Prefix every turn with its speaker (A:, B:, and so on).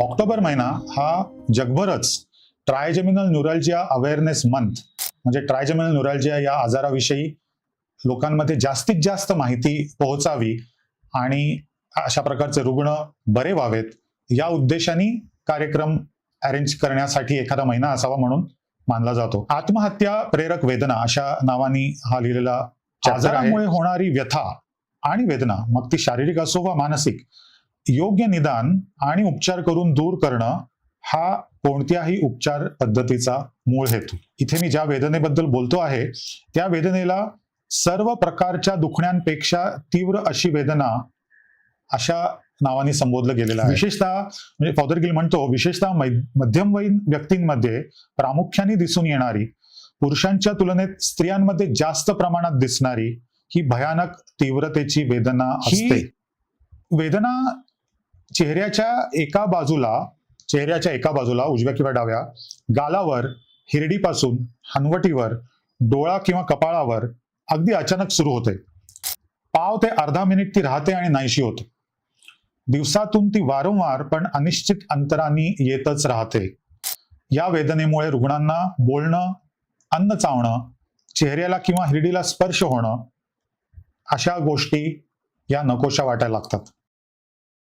A: October महिना हा जगभरच ट्रायजेमिनल न्यूरॅल्जिया awareness month म्हणजे ट्रायजेमिनल न्यूरॅल्जिया या आजाराविषयी लोकांमध्ये जास्तीत जास्त माहिती पोहोचावी आणि अशा प्रकारचे रुग्ण बरे व्हावेत या उद्देशाने कार्यक्रम अरेंज करण्यासाठी एखादा महिना असावा म्हणून मानला जातो. आत्महत्या प्रेरक वेदना अशा नावाने हा लिहिलेला आजारामुळे होणारी व्यथा आणि वेदना, मग ती शारीरिक असो वा मानसिक, योग्य निदान आणि उपचार करून दूर करणं हा कोणत्याही उपचार पद्धतीचा मूळ हेतू. इथे मी ज्या वेदनेबद्दल बोलतो आहे त्या वेदनेला सर्व प्रकारच्या दुखण्यांपेक्षा तीव्र अशी वेदना अशा नावाने संबोधलं गेलेलं आहे. विशेषतः म्हणजे फॉदर गिल म्हणतो, विशेषतः मध्यमवयीन व्यक्तींमध्ये प्रामुख्याने दिसून येणारी, पुरुषांच्या तुलनेत स्त्रियांमध्ये जास्त प्रमाणात दिसणारी ही भयानक तीव्रतेची वेदना असते. वेदना चेहऱ्याच्या एका बाजूला उजव्या किंवा डाव्या गालावर, हिरडीपासून हनवटीवर, डोळा किंवा कपाळावर अगदी अचानक सुरू होते. पाव ते अर्धा मिनिट ती राहते आणि नाहीशी होते. दिवसातून ती वारंवार पण अनिश्चित अंतराने येतच राहते. या वेदनेमुळे रुग्णांना बोलणं, अन्न चावणं, चेहऱ्याला किंवा हिरडीला स्पर्श होणं अशा गोष्टी या नकोशा वाटायला लागतात.